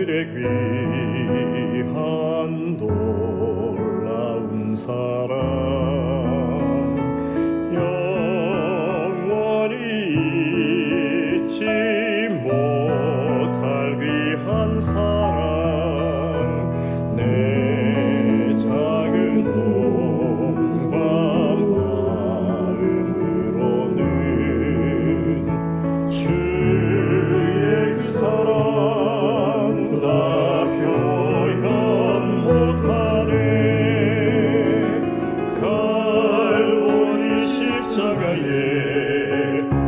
하늘의 귀한 놀라운 사랑 영원히 잊지 못할 귀한 사랑 내 작은 몸과 마음으로는 주의 그 사랑 다 표현 못하네. 갈보리 십자가에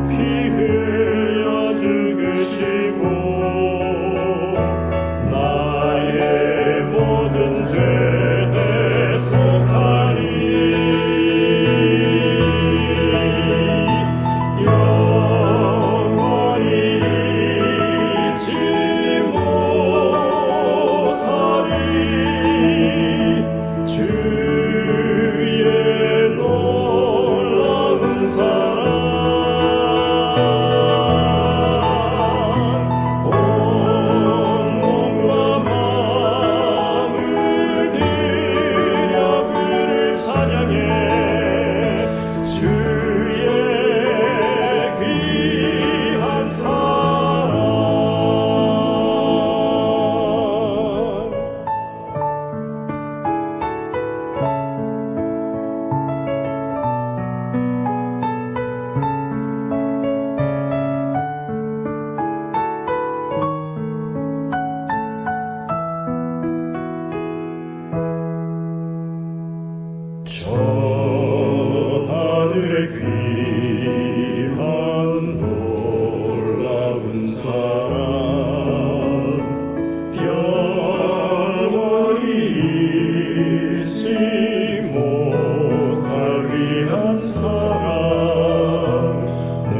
피 흘려 죽으시고 나의 모든 죄 대속하니 영원히 잊지 못하리 주의 놀라운 사랑 온 몸과 마음을 들여 그를 찬양해 주의 귀한 사랑 저 하늘의 귀한 놀라운 사랑 영원히 잊지 못할 귀한 사랑 내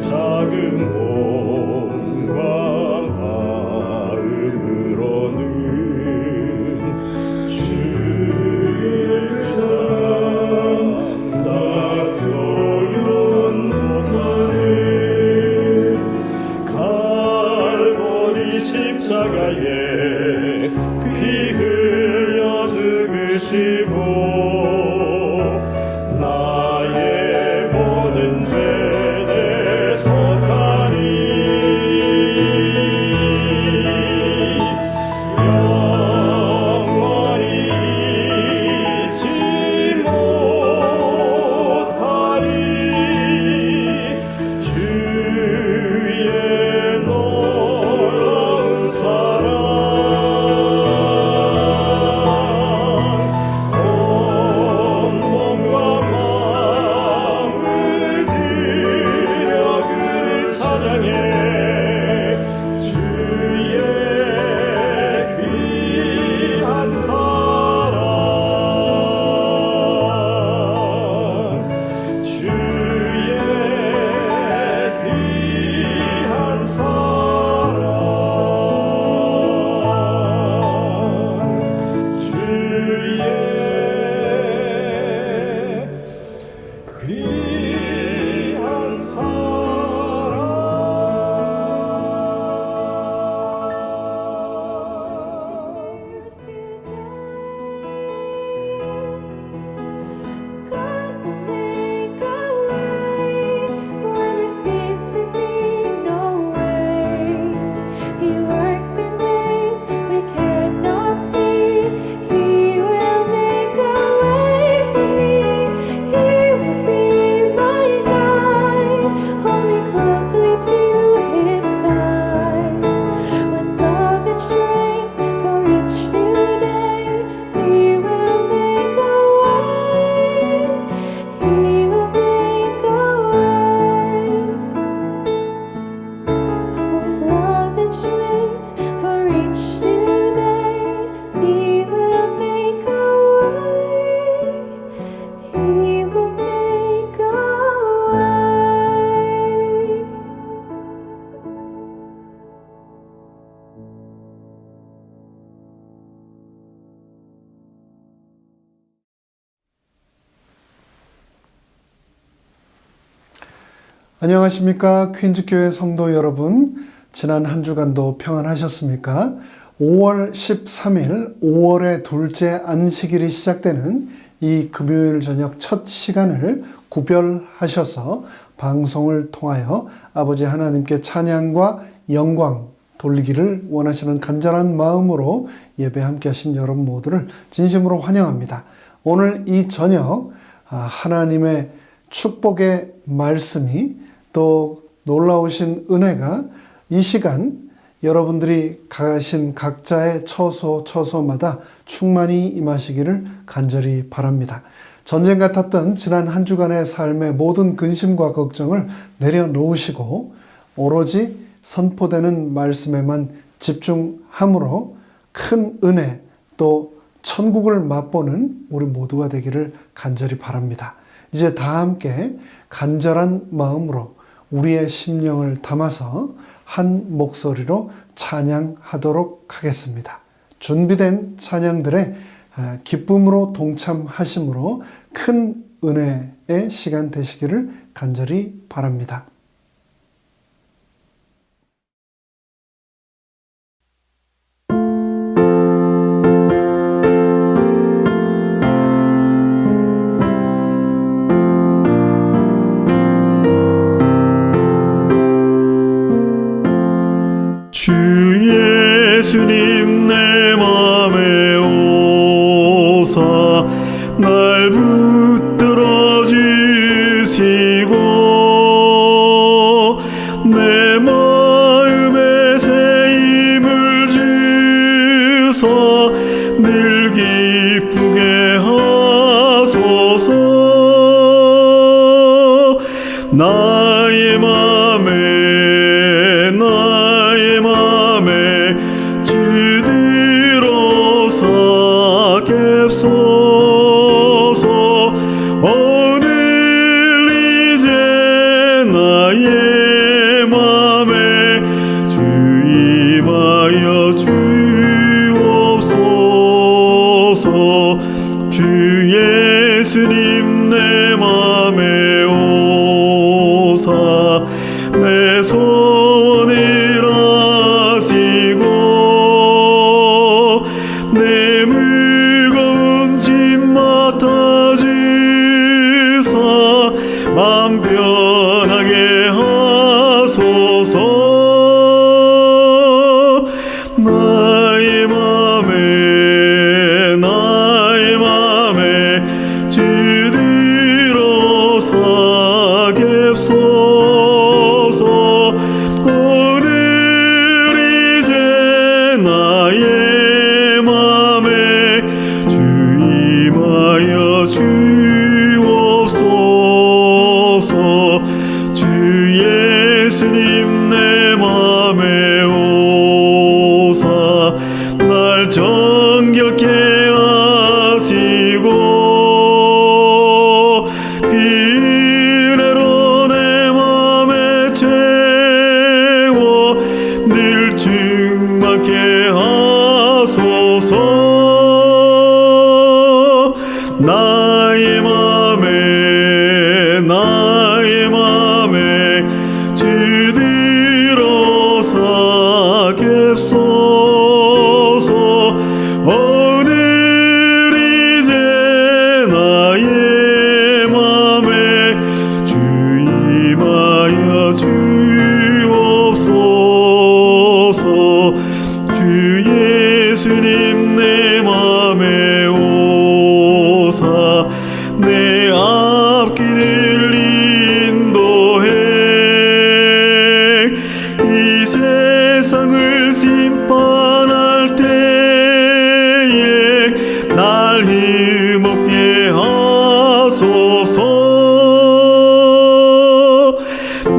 작은 몸과 마음으로는 주의 그 사랑 다 표현 못하네. 갈보리 십자가에 피 흘려 죽으시고 나의 모든 죄 대속하니 영원히 잊지 못하리 주의 놀라운 사랑 온 몸과 마음을 들여 그를 찬양해 주의 귀한 사랑 주의 귀한 사랑 주의 귀한 God will make a way where there seems to be no way. He works in ways we cannot see. He will make a way for me. He will be my guide. Hold me closely to His side. With love and strength for each new day, He will make a way. He will make a way. With love and strength for each new day, He will make a way. He will make a way. 안녕하십니까 퀸즈교회 성도 여러분, 지난 한 주간도 평안하셨습니까? 5월 13일 5월의 둘째 안식일이 시작되는 이 금요일 저녁 첫 시간을 구별하셔서 방송을 통하여 아버지 하나님께 찬양과 영광 돌리기를 원하시는 간절한 마음으로 예배 함께 하신 여러분 모두를 진심으로 환영합니다. 오늘 이 저녁 하나님의 축복의 말씀이 또 놀라우신 은혜가 이 시간 여러분들이 가신 각자의 처소마다 충만히 임하시기를 간절히 바랍니다. 전쟁 같았던 지난 한 주간의 삶의 모든 근심과 걱정을 내려놓으시고 오로지 선포되는 말씀에만 집중함으로 큰 은혜 또 천국을 맛보는 우리 모두가 되기를 간절히 바랍니다. 이제 다 함께 간절한 마음으로 우리의 심령을 담아서 한 목소리로 찬양하도록 하겠습니다. 준비된 찬양들의 기쁨으로 동참하심으로 큰 은혜의 시간 되시기를 간절히 바랍니다. 주 예수님 내 맘에 오사 날 붙들어 주시고 내 마음에 새 힘을 주사 늘 기쁘게 하소서. 나의 맘에 주들어서 갭소서. 오늘 이제 나의 맘에 주 임하여 주옵소서. 주 예수님 내 맘에 오사 내 소원을 하시고 내 무거운 짐 맡아주사 맘 편하게 하소서. 나의 맘에 주들어서 갭소서. 오늘 이제 나의 맘에 주 임하여 주옵소서. 주 예수님 내 맘에 오사 날 정결케 하시고 은혜로 내 맘에 채워 늘 충만케 하소서. 나의 맘에 주들어서 갭소서. 오늘 이제 나의 맘에 주 임하여 주옵소서. 주 예수님 내 맘에 오사 내 앞길을 인도해 이 세상을 심판할 때에 날 힘없게 하소서.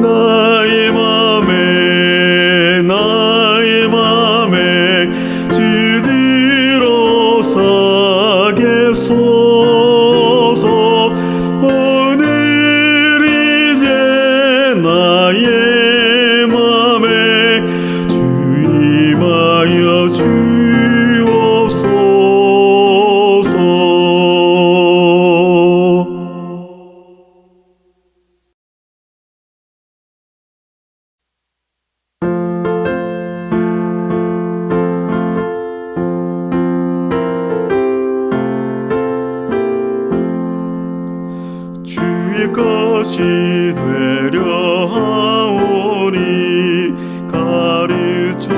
나의 맘에 주들어서 갭소서. 오늘 이제 나의 맘에 주 임하여 주옵소서. 주의 것이 되려 하오니 가르쳐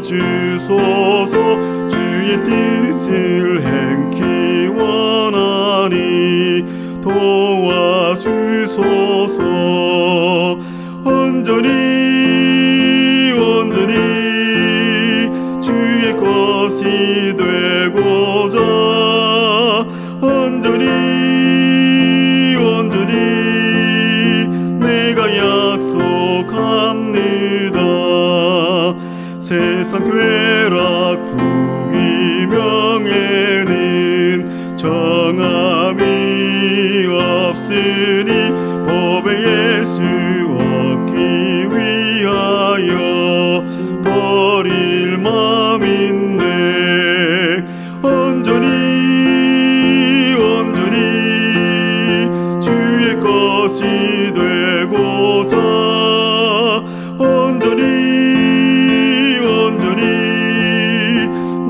주소서. 주의 뜻을 행키 원하니 도와주소서. 온전히 주의 것이 되고자 온전히 내가 약속합니다. 세상 쾌락 부귀명예는 정함이 없으니 법의 예수 얻기 위하여 버릴 맘인데 온전히 주의 것이 되고자 온전히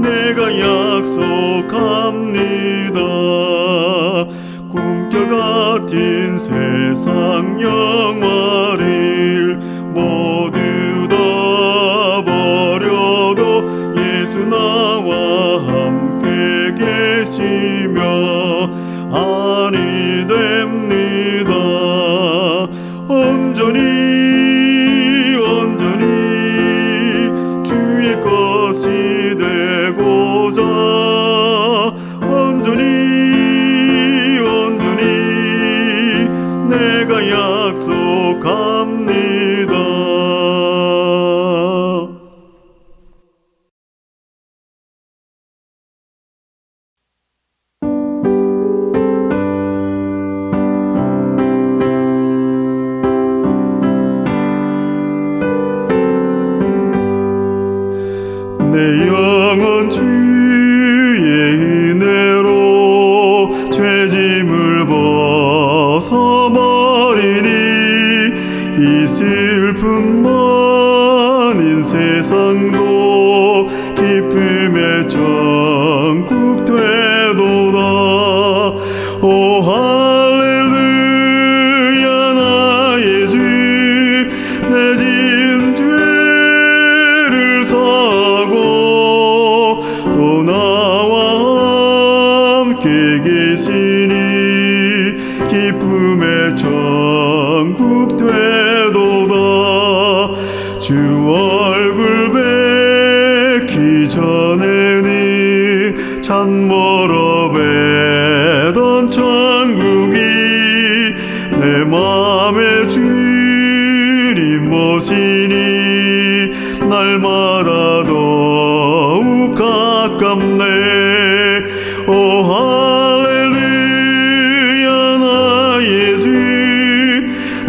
내가 약속합니다. 꿈결 같은 세상 영화를 모두 다 버려도 예수 나와 함께 계시며 안이 됩니다. 온전히 주의 것이 되고자 온전히 내가 약속합니다. 내 영혼 주의 은혜로 죄짐을 벗어버리니 이 슬픔 많은 세상도 기쁨의 천국 되도다. 오 할렐루야 나의 주 내 지은 죄를 사고 또 나와 함께 계시니 기쁨의 천국 되도다. 주 얼굴 뵙기 전에는 참 멀어 뵈던 천국이 내 맘에 주님 모시니 날마다 더욱 가깝네. 오 할렐루야 나의 주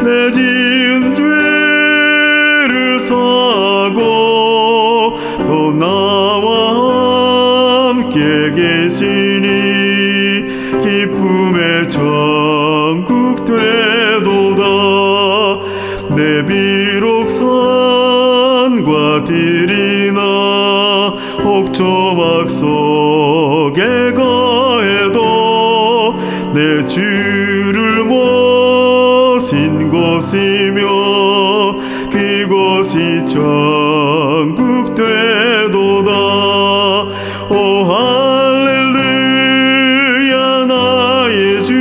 내 지은 죄를 사고 또 나와 함께 계시니 기쁨의 천국 되도다. 내 비록 산과 들이나 옥조막 속에 거해도 내 주를 모신 곳이며 그곳이 천국 되도다. 오 할렐루야 나의 주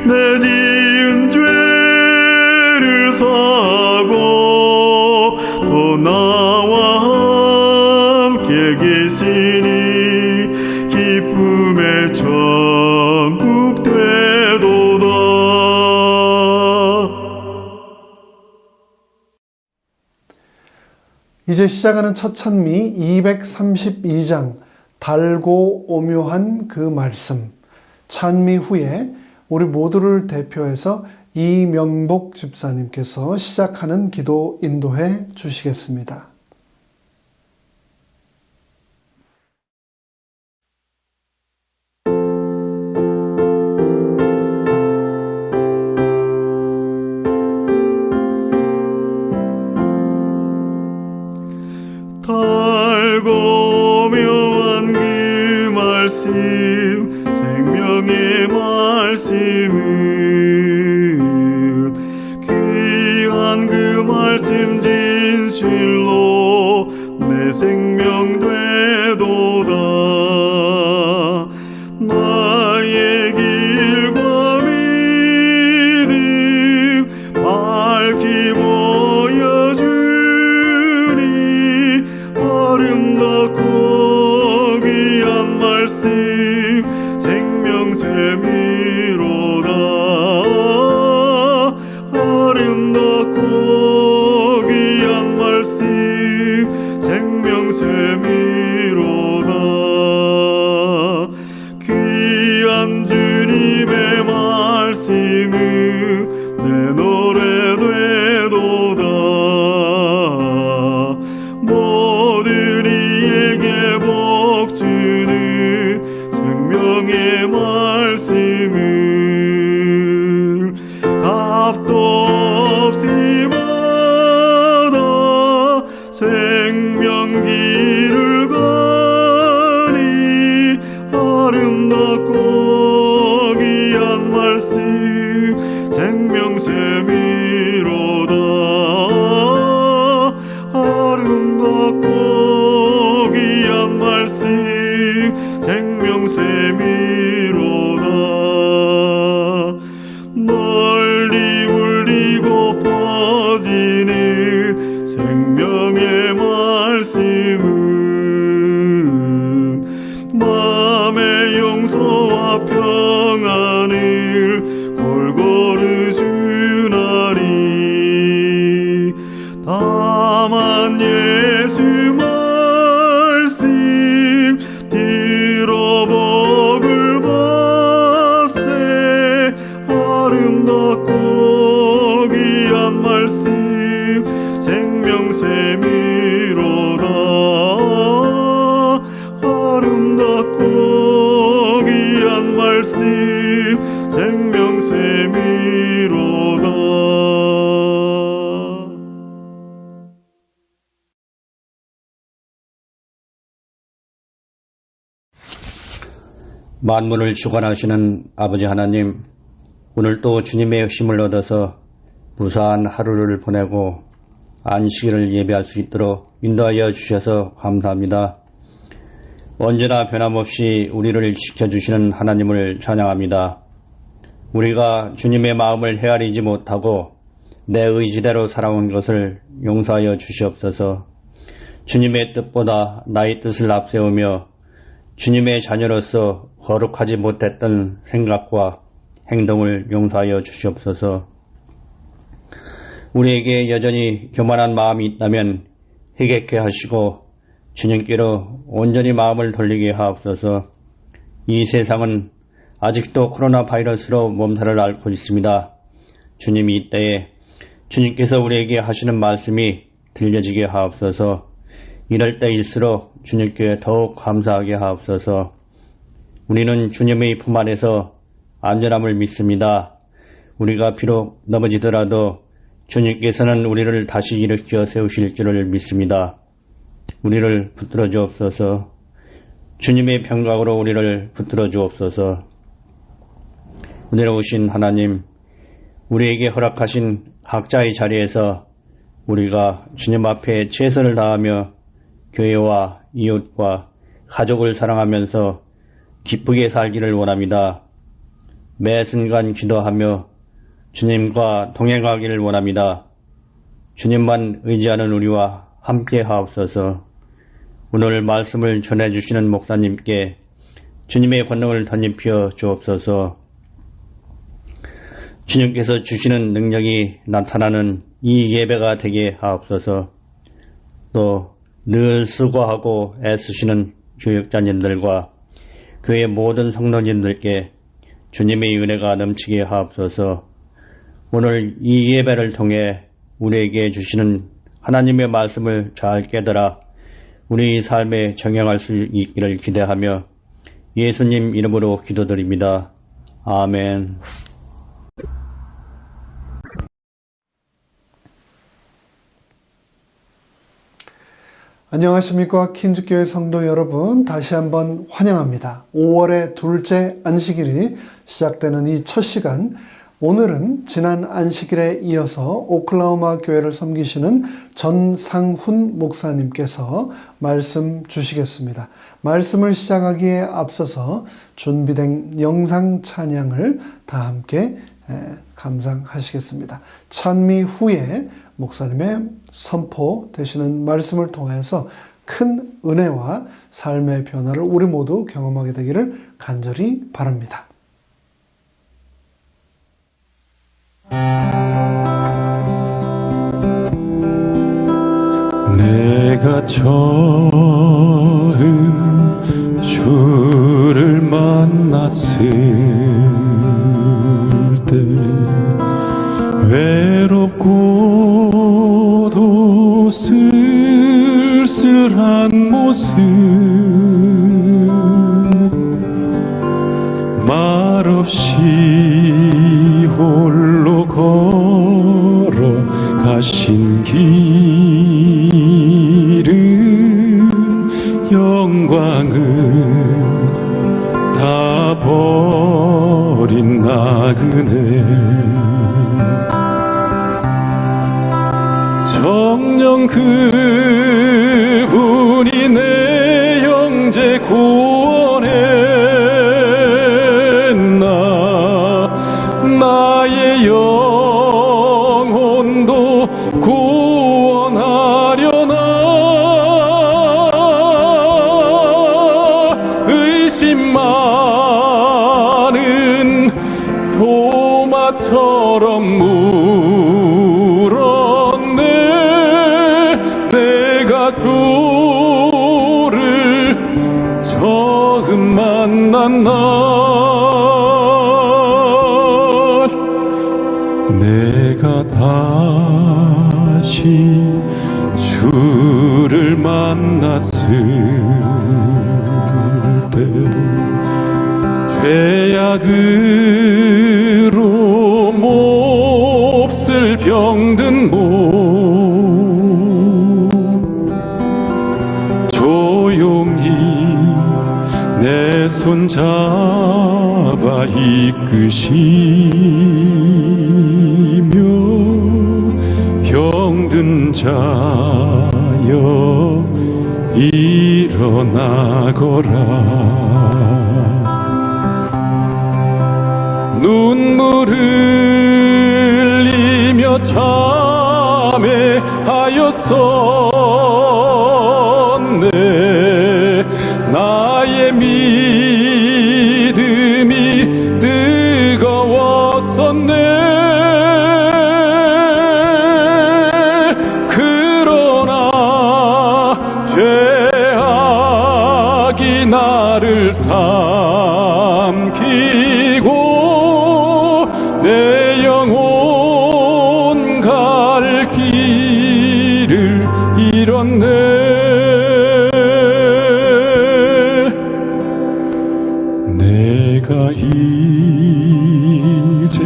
내 지은 죄를 사고 또 나와 함께 계시니 기쁨의 천국 되도다. 이제 시작하는 첫 찬미 232장 달고 오묘한 그 말씀. 찬미 후에 우리 모두를 대표해서 이명복 집사님께서 시작하는 기도 인도해 주시겠습니다. 달고 묘한 그 말씀 생명의 말씀을 귀한 그 말씀 진실로 내 생명 되도다. 나의 길과 믿음 밝히 보여주니 아름답고 귀한 말씀 생명샘이로다. 아름답고 귀한 말씀 생명샘이로다. 귀한 주님의 말씀은 내 노래 되도다. 모든 이에게 복 주는 생명의 말씀을 값도 없이 받아 생명길을 가니 아름답고 귀한 말씀 생명샘이로다. 아름답고 귀한 말씀 생명샘이로다. 널리 울리고 퍼지는 생명의 말씀은 마음의 용서와 평안을 골고루 주나니. 다만 예수 말씀 들어 복을 받세. 아름답고 귀한 말씀 생명샘이로다. 아름답고 귀한 말씀 생명샘이로다. 만물을 주관하시는 아버지 하나님, 오늘도 주님의 힘을 얻어서 무사한 하루를 보내고 안식일을 예배할 수 있도록 인도하여 주셔서 감사합니다. 언제나 변함없이 우리를 지켜주시는 하나님을 찬양합니다. 우리가 주님의 마음을 헤아리지 못하고 내 의지대로 살아온 것을 용서하여 주시옵소서. 주님의 뜻보다 나의 뜻을 앞세우며 주님의 자녀로서 거룩하지 못했던 생각과 행동을 용서하여 주시옵소서. 우리에게 여전히 교만한 마음이 있다면 회개케 하시고 주님께로 온전히 마음을 돌리게 하옵소서. 이 세상은 아직도 코로나 바이러스로 몸살을 앓고 있습니다. 주님이 이때에 주님께서 우리에게 하시는 말씀이 들려지게 하옵소서. 이럴 때일수록 주님께 더욱 감사하게 하옵소서. 우리는 주님의 품 안에서 안전함을 믿습니다. 우리가 비록 넘어지더라도 주님께서는 우리를 다시 일으켜 세우실 줄을 믿습니다. 우리를 붙들어 주옵소서. 주님의 평강으로 우리를 붙들어 주옵소서. 은혜로우신 하나님, 우리에게 허락하신 각자의 자리에서 우리가 주님 앞에 최선을 다하며 교회와 이웃과 가족을 사랑하면서 기쁘게 살기를 원합니다. 매 순간 기도하며 주님과 동행하기를 원합니다. 주님만 의지하는 우리와 함께 하옵소서. 오늘 말씀을 전해주시는 목사님께 주님의 권능을 덧입혀 주옵소서. 주님께서 주시는 능력이 나타나는 이 예배가 되게 하옵소서. 또 늘 수고하고 애쓰시는 교육자님들과 교회 모든 성도님들께 주님의 은혜가 넘치게 하옵소서. 오늘 이 예배를 통해 우리에게 주시는 하나님의 말씀을 잘 깨달아 우리 삶에 적용할 수 있기를 기대하며 예수님 이름으로 기도드립니다. 아멘. 안녕하십니까. 킨즈교회 성도 여러분, 다시 한번 환영합니다. 5월의 둘째 안식일이 시작되는 이 첫 시간, 오늘은 지난 안식일에 이어서 오클라호마 교회를 섬기시는 전상훈 목사님께서 말씀 주시겠습니다. 말씀을 시작하기에 앞서서 준비된 영상 찬양을 다 함께 감상하시겠습니다. 찬미 후에 목사님의 선포 되시는 말씀을 통해서 큰 은혜와 삶의 변화를 우리 모두 경험하게 되기를 간절히 바랍니다. 내가 처음 주를 만났을 때 외롭고도 쓸쓸한 모습 말없이 홀로 걸어가신 길은 영광을 다 버린 나그네 정녕 그분이 내 형제 구원했나 나의 영혼도 구원하려나 의심 많은 도마처럼 물었네 내가 주를 처음 만난 날 내가 다시 주를 만났을 때 죄악으로 몹쓸 병든 몸 조용히 내 손 잡아 이끄시며 병든 자여 일어나거라 눈물 흘리며 참회하였었네 나의 믿음이 뜨거웠었네 그러나 죄악이 나를 삼키고 내 영혼 갈 길을 잃었네 내가 이제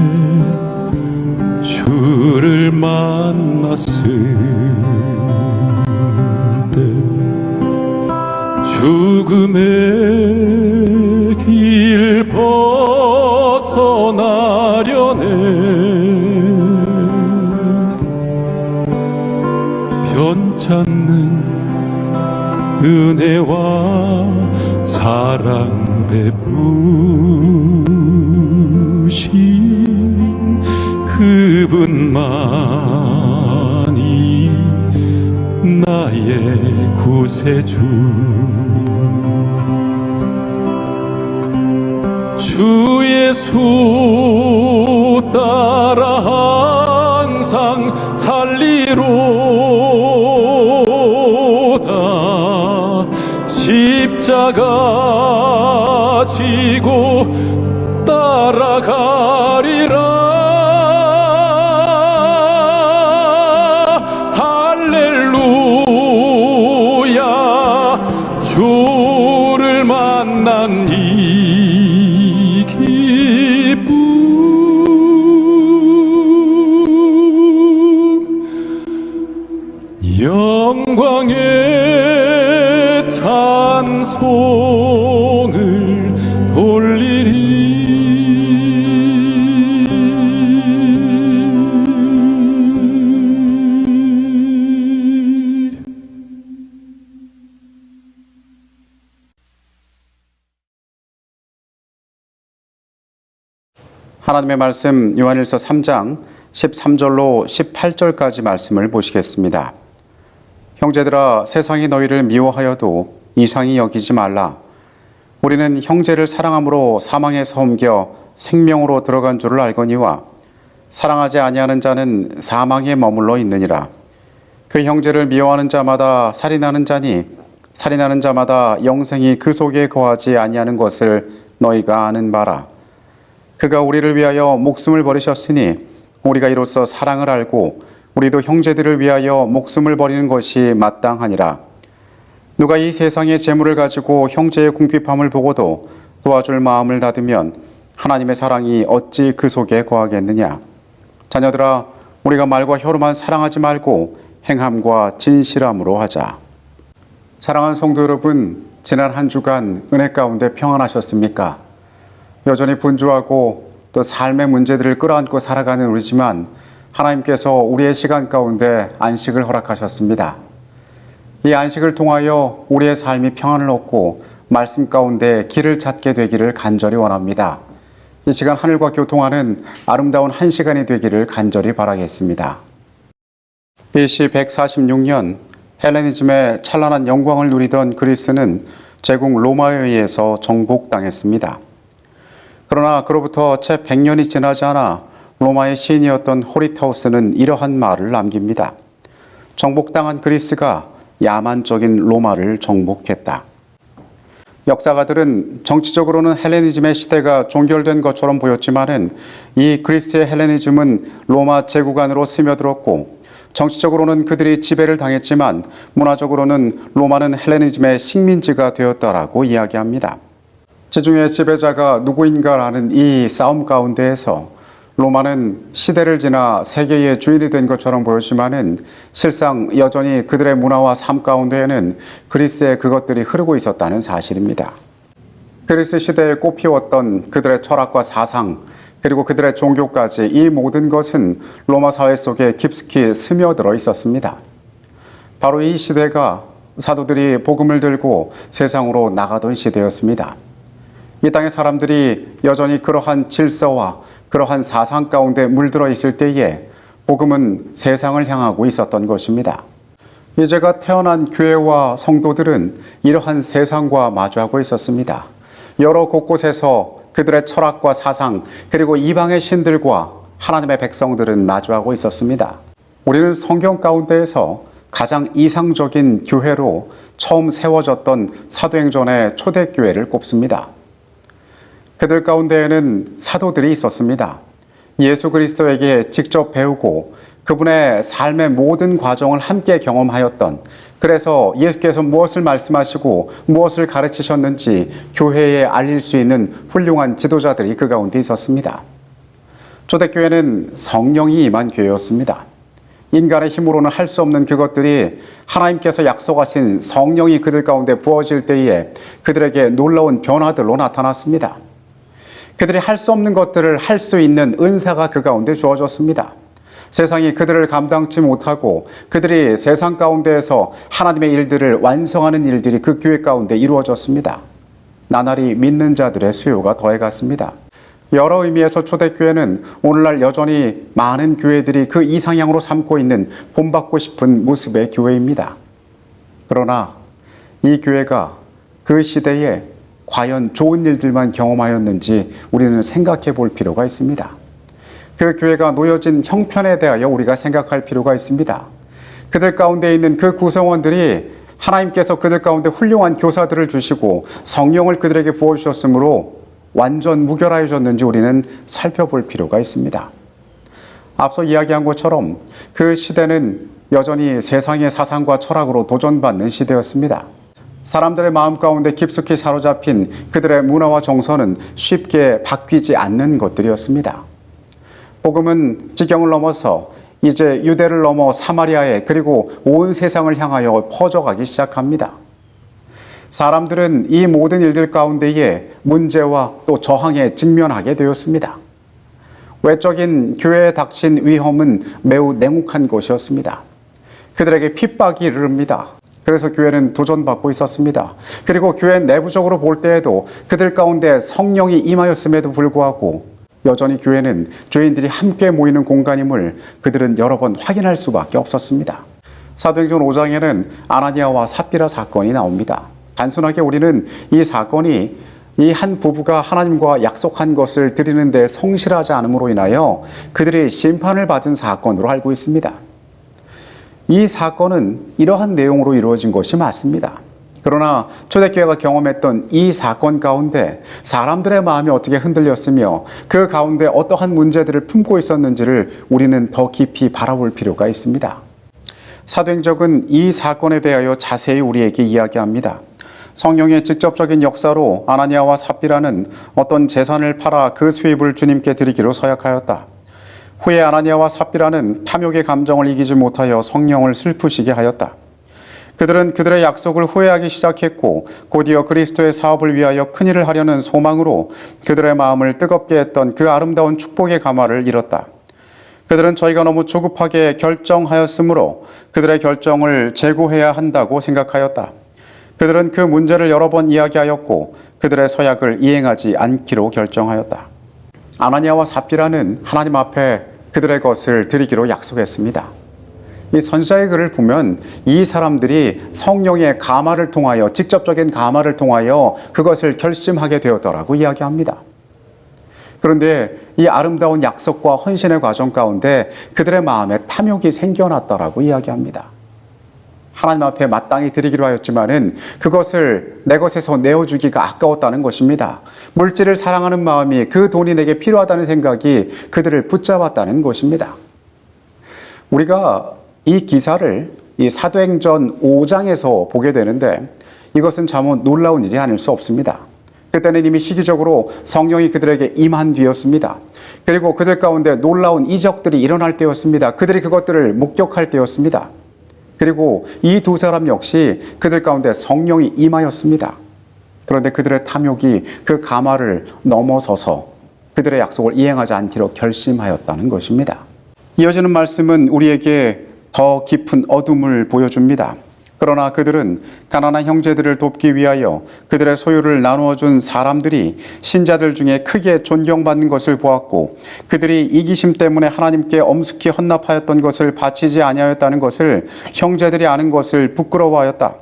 주를 만났을 때 죽음의 길 벗어나려네 변찮는 은혜와 사랑 베푸신 그분만이 나의 구세주 주 예수 따라 항상 살리로다 십자가 지고 따라가리라 할렐루야 주를 만난 이 기쁨 하나님의 말씀 요한일서 3장 13절로 18절까지 말씀을 보시겠습니다. 형제들아, 세상이 너희를 미워하여도 이상히 여기지 말라. 우리는 형제를 사랑함으로 사망에서 옮겨 생명으로 들어간 줄을 알거니와 사랑하지 아니하는 자는 사망에 머물러 있느니라. 그 형제를 미워하는 자마다 살인하는 자니 살인하는 자마다 영생이 그 속에 거하지 아니하는 것을 너희가 아는 바라. 그가 우리를 위하여 목숨을 버리셨으니 우리가 이로써 사랑을 알고 우리도 형제들을 위하여 목숨을 버리는 것이 마땅하니라. 누가 이 세상의 재물을 가지고 형제의 궁핍함을 보고도 도와줄 마음을 닫으면 하나님의 사랑이 어찌 그 속에 거하겠느냐. 자녀들아, 우리가 말과 혀로만 사랑하지 말고 행함과 진실함으로 하자. 사랑하는 성도 여러분, 지난 한 주간 은혜 가운데 평안하셨습니까? 여전히 분주하고 또 삶의 문제들을 끌어안고 살아가는 우리지만 하나님께서 우리의 시간 가운데 안식을 허락하셨습니다. 이 안식을 통하여 우리의 삶이 평안을 얻고 말씀 가운데 길을 찾게 되기를 간절히 원합니다. 이 시간 하늘과 교통하는 아름다운 한 시간이 되기를 간절히 바라겠습니다. BC 146년 헬레니즘의 찬란한 영광을 누리던 그리스는 제국 로마에 의해서 정복당했습니다. 그러나 그로부터 채 100년이 지나지 않아 로마의 시인이었던 호리타우스는 이러한 말을 남깁니다. 정복당한 그리스가 야만적인 로마를 정복했다. 역사가들은 정치적으로는 헬레니즘의 시대가 종결된 것처럼 보였지만은 이 그리스의 헬레니즘은 로마 제국 안으로 스며들었고 정치적으로는 그들이 지배를 당했지만 문화적으로는 로마는 헬레니즘의 식민지가 되었다라고 이야기합니다. 지중해 지배자가 누구인가라는 이 싸움 가운데에서 로마는 시대를 지나 세계의 주인이 된 것처럼 보였지만은 실상 여전히 그들의 문화와 삶 가운데에는 그리스의 그것들이 흐르고 있었다는 사실입니다. 그리스 시대에 꽃피웠던 그들의 철학과 사상, 그리고 그들의 종교까지 이 모든 것은 로마 사회 속에 깊숙이 스며들어 있었습니다. 바로 이 시대가 사도들이 복음을 들고 세상으로 나가던 시대였습니다. 이 땅의 사람들이 여전히 그러한 질서와 그러한 사상 가운데 물들어 있을 때에 복음은 세상을 향하고 있었던 것입니다. 이제가 태어난 교회와 성도들은 이러한 세상과 마주하고 있었습니다. 여러 곳곳에서 그들의 철학과 사상 그리고 이방의 신들과 하나님의 백성들은 마주하고 있었습니다. 우리는 성경 가운데에서 가장 이상적인 교회로 처음 세워졌던 사도행전의 초대교회를 꼽습니다. 그들 가운데에는 사도들이 있었습니다. 예수 그리스도에게 직접 배우고 그분의 삶의 모든 과정을 함께 경험하였던, 그래서 예수께서 무엇을 말씀하시고 무엇을 가르치셨는지 교회에 알릴 수 있는 훌륭한 지도자들이 그 가운데 있었습니다. 초대교회는 성령이 임한 교회였습니다. 인간의 힘으로는 할 수 없는 그것들이 하나님께서 약속하신 성령이 그들 가운데 부어질 때에 그들에게 놀라운 변화들로 나타났습니다. 그들이 할 수 없는 것들을 할 수 있는 은사가 그 가운데 주어졌습니다. 세상이 그들을 감당치 못하고 그들이 세상 가운데에서 하나님의 일들을 완성하는 일들이 그 교회 가운데 이루어졌습니다. 나날이 믿는 자들의 수요가 더해갔습니다. 여러 의미에서 초대교회는 오늘날 여전히 많은 교회들이 그 이상향으로 삼고 있는 본받고 싶은 모습의 교회입니다. 그러나 이 교회가 그 시대에 과연 좋은 일들만 경험하였는지 우리는 생각해 볼 필요가 있습니다. 그 교회가 놓여진 형편에 대하여 우리가 생각할 필요가 있습니다. 그들 가운데 있는 그 구성원들이 하나님께서 그들 가운데 훌륭한 교사들을 주시고 성령을 그들에게 부어주셨으므로 완전 무결하여졌는지 우리는 살펴볼 필요가 있습니다. 앞서 이야기한 것처럼 그 시대는 여전히 세상의 사상과 철학으로 도전받는 시대였습니다. 사람들의 마음 가운데 깊숙이 사로잡힌 그들의 문화와 정서는 쉽게 바뀌지 않는 것들이었습니다. 복음은 지경을 넘어서 이제 유대를 넘어 사마리아에 그리고 온 세상을 향하여 퍼져가기 시작합니다. 사람들은 이 모든 일들 가운데에 문제와 또 저항에 직면하게 되었습니다. 외적인 교회에 닥친 위험은 매우 냉혹한 것이었습니다. 그들에게 핍박이 이릅니다. 그래서 교회는 도전받고 있었습니다. 그리고 교회 내부적으로 볼 때에도 그들 가운데 성령이 임하였음에도 불구하고 여전히 교회는 죄인들이 함께 모이는 공간임을 그들은 여러 번 확인할 수밖에 없었습니다. 사도행전 5장에는 아나니아와 삽비라 사건이 나옵니다. 단순하게 우리는 이 사건이 이 한 부부가 하나님과 약속한 것을 드리는 데 성실하지 않음으로 인하여 그들이 심판을 받은 사건으로 알고 있습니다. 이 사건은 이러한 내용으로 이루어진 것이 맞습니다. 그러나 초대교회가 경험했던 이 사건 가운데 사람들의 마음이 어떻게 흔들렸으며 그 가운데 어떠한 문제들을 품고 있었는지를 우리는 더 깊이 바라볼 필요가 있습니다. 사도행전은 이 사건에 대하여 자세히 우리에게 이야기합니다. 성령의 직접적인 역사로 아나니아와 삽비라는 어떤 재산을 팔아 그 수입을 주님께 드리기로 서약하였다. 후에 아나니아와 삽비라는 탐욕의 감정을 이기지 못하여 성령을 슬프시게 하였다. 그들은 그들의 약속을 후회하기 시작했고 곧이어 그리스도의 사업을 위하여 큰일을 하려는 소망으로 그들의 마음을 뜨겁게 했던 그 아름다운 축복의 가마를 잃었다. 그들은 저희가 너무 조급하게 결정하였으므로 그들의 결정을 재고해야 한다고 생각하였다. 그들은 그 문제를 여러 번 이야기하였고 그들의 서약을 이행하지 않기로 결정하였다. 아나니아와 삽비라는 하나님 앞에 그들의 것을 드리기로 약속했습니다. 이 선지자의 글을 보면 이 사람들이 성령의 가마를 통하여 직접적인 가마를 통하여 그것을 결심하게 되었더라고 이야기합니다. 그런데 이 아름다운 약속과 헌신의 과정 가운데 그들의 마음에 탐욕이 생겨났다라고 이야기합니다. 하나님 앞에 마땅히 드리기로 하였지만은 그것을 내 것에서 내어주기가 아까웠다는 것입니다. 물질을 사랑하는 마음이 그 돈이 내게 필요하다는 생각이 그들을 붙잡았다는 것입니다. 우리가 이 기사를 이 사도행전 5장에서 보게 되는데 이것은 참 놀라운 일이 아닐 수 없습니다. 그때는 이미 시기적으로 성령이 그들에게 임한 뒤였습니다. 그리고 그들 가운데 놀라운 이적들이 일어날 때였습니다. 그들이 그것들을 목격할 때였습니다. 그리고 이 두 사람 역시 그들 가운데 성령이 임하였습니다. 그런데 그들의 탐욕이 그 가마를 넘어서서 그들의 약속을 이행하지 않기로 결심하였다는 것입니다. 이어지는 말씀은 우리에게 더 깊은 어둠을 보여줍니다. 그러나 그들은 가난한 형제들을 돕기 위하여 그들의 소유를 나누어 준 사람들이 신자들 중에 크게 존경받는 것을 보았고 그들이 이기심 때문에 하나님께 엄숙히 헌납하였던 것을 바치지 아니하였다는 것을 형제들이 아는 것을 부끄러워하였다.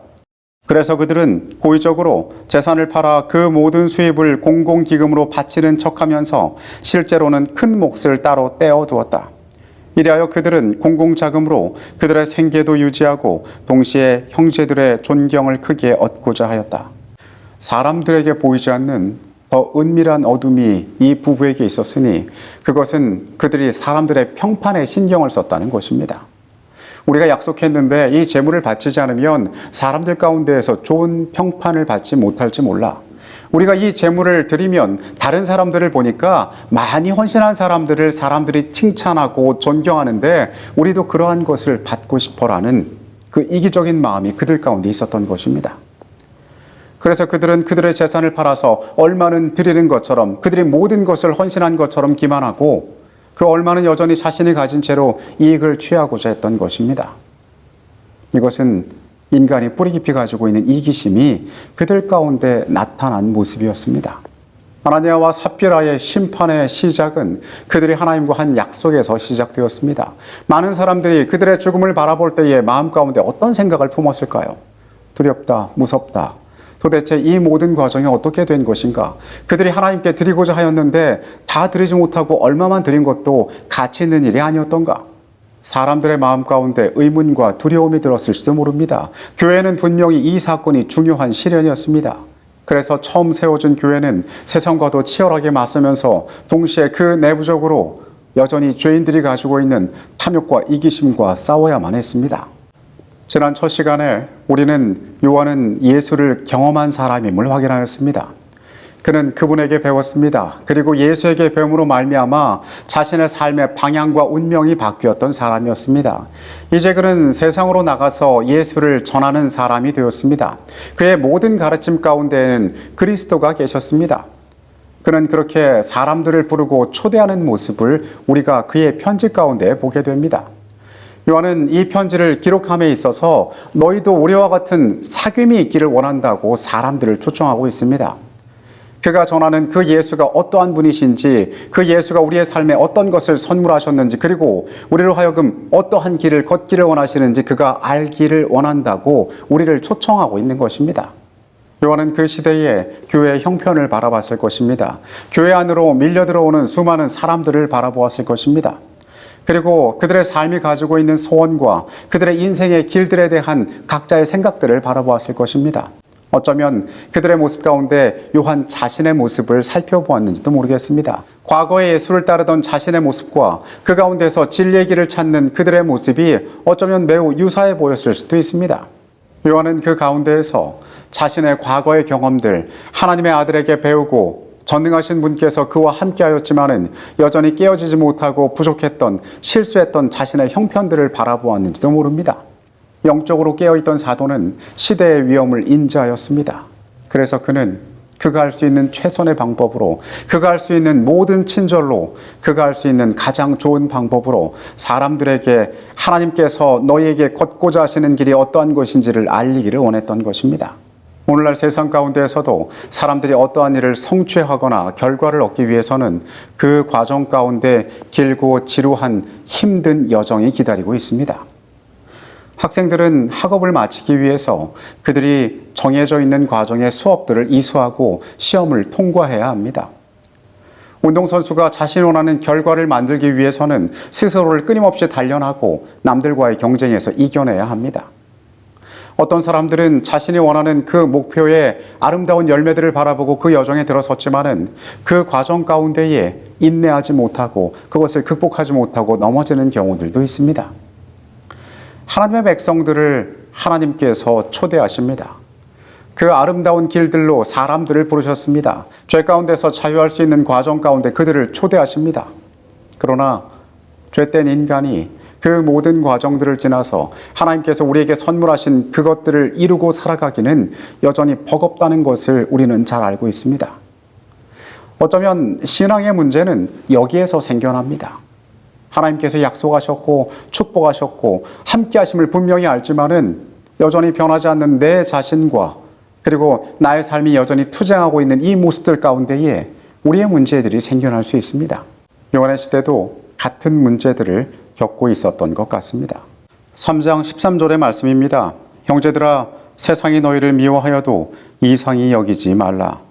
그래서 그들은 고의적으로 재산을 팔아 그 모든 수입을 공공기금으로 바치는 척하면서 실제로는 큰 몫을 따로 떼어두었다. 이리하여 그들은 공공자금으로 그들의 생계도 유지하고 동시에 형제들의 존경을 크게 얻고자 하였다. 사람들에게 보이지 않는 더 은밀한 어둠이 이 부부에게 있었으니 그것은 그들이 사람들의 평판에 신경을 썼다는 것입니다. 우리가 약속했는데 이 재물을 바치지 않으면 사람들 가운데에서 좋은 평판을 받지 못할지 몰라. 우리가 이 재물을 드리면 다른 사람들을 보니까 많이 헌신한 사람들을 사람들이 칭찬하고 존경하는데 우리도 그러한 것을 받고 싶어라는 그 이기적인 마음이 그들 가운데 있었던 것입니다. 그래서 그들은 그들의 재산을 팔아서 얼마는 드리는 것처럼 그들이 모든 것을 헌신한 것처럼 기만하고 그 얼마는 여전히 자신이 가진 채로 이익을 취하고자 했던 것입니다. 이것은 인간이 뿌리 깊이 가지고 있는 이기심이 그들 가운데 나타난 모습이었습니다. 아나니아와 삽비라의 심판의 시작은 그들이 하나님과 한 약속에서 시작되었습니다. 많은 사람들이 그들의 죽음을 바라볼 때에 마음 가운데 어떤 생각을 품었을까요? 두렵다, 무섭다. 도대체 이 모든 과정이 어떻게 된 것인가? 그들이 하나님께 드리고자 하였는데 다 드리지 못하고 얼마만 드린 것도 가치 있는 일이 아니었던가? 사람들의 마음 가운데 의문과 두려움이 들었을지도 모릅니다. 교회는 분명히 이 사건이 중요한 시련이었습니다. 그래서 처음 세워진 교회는 세상과도 치열하게 맞서면서 동시에 그 내부적으로 여전히 죄인들이 가지고 있는 탐욕과 이기심과 싸워야만 했습니다. 지난 첫 시간에 우리는 요한은 예수를 경험한 사람임을 확인하였습니다. 그는 그분에게 배웠습니다. 그리고 예수에게 배움으로 말미암아 자신의 삶의 방향과 운명이 바뀌었던 사람이었습니다. 이제 그는 세상으로 나가서 예수를 전하는 사람이 되었습니다. 그의 모든 가르침 가운데에는 그리스도가 계셨습니다. 그는 그렇게 사람들을 부르고 초대하는 모습을 우리가 그의 편지 가운데 보게 됩니다. 요한은 이 편지를 기록함에 있어서 너희도 우리와 같은 사귐이 있기를 원한다고 사람들을 초청하고 있습니다. 그가 전하는 그 예수가 어떠한 분이신지, 그 예수가 우리의 삶에 어떤 것을 선물하셨는지, 그리고 우리로 하여금 어떠한 길을 걷기를 원하시는지 그가 알기를 원한다고 우리를 초청하고 있는 것입니다. 요한은 그 시대에 교회의 형편을 바라봤을 것입니다. 교회 안으로 밀려 들어오는 수많은 사람들을 바라보았을 것입니다. 그리고 그들의 삶이 가지고 있는 소원과 그들의 인생의 길들에 대한 각자의 생각들을 바라보았을 것입니다. 어쩌면 그들의 모습 가운데 요한 자신의 모습을 살펴보았는지도 모르겠습니다. 과거에 예수를 따르던 자신의 모습과 그 가운데서 진리의 길을 찾는 그들의 모습이 어쩌면 매우 유사해 보였을 수도 있습니다. 요한은 그 가운데에서 자신의 과거의 경험들, 하나님의 아들에게 배우고 전능하신 분께서 그와 함께하였지만은 여전히 깨어지지 못하고 부족했던, 실수했던 자신의 형편들을 바라보았는지도 모릅니다. 영적으로 깨어있던 사도는 시대의 위험을 인지하였습니다. 그래서 그는 그가 할 수 있는 최선의 방법으로, 그가 할 수 있는 모든 친절로, 그가 할 수 있는 가장 좋은 방법으로 사람들에게 하나님께서 너희에게 걷고자 하시는 길이 어떠한 것인지를 알리기를 원했던 것입니다. 오늘날 세상 가운데에서도 사람들이 어떠한 일을 성취하거나 결과를 얻기 위해서는 그 과정 가운데 길고 지루한 힘든 여정이 기다리고 있습니다. 학생들은 학업을 마치기 위해서 그들이 정해져 있는 과정의 수업들을 이수하고 시험을 통과해야 합니다. 운동선수가 자신이 원하는 결과를 만들기 위해서는 스스로를 끊임없이 단련하고 남들과의 경쟁에서 이겨내야 합니다. 어떤 사람들은 자신이 원하는 그 목표의 아름다운 열매들을 바라보고 그 여정에 들어섰지만은 그 과정 가운데에 인내하지 못하고 그것을 극복하지 못하고 넘어지는 경우들도 있습니다. 하나님의 백성들을 하나님께서 초대하십니다. 그 아름다운 길들로 사람들을 부르셨습니다. 죄 가운데서 자유할 수 있는 과정 가운데 그들을 초대하십니다. 그러나 죄된 인간이 그 모든 과정들을 지나서 하나님께서 우리에게 선물하신 그것들을 이루고 살아가기는 여전히 버겁다는 것을 우리는 잘 알고 있습니다. 어쩌면 신앙의 문제는 여기에서 생겨납니다. 하나님께서 약속하셨고 축복하셨고 함께 하심을 분명히 알지만은 여전히 변하지 않는 내 자신과 그리고 나의 삶이 여전히 투쟁하고 있는 이 모습들 가운데에 우리의 문제들이 생겨날 수 있습니다. 요한의 시대도 같은 문제들을 겪고 있었던 것 같습니다. 3장 13절의 말씀입니다. 형제들아, 세상이 너희를 미워하여도 이상히 여기지 말라.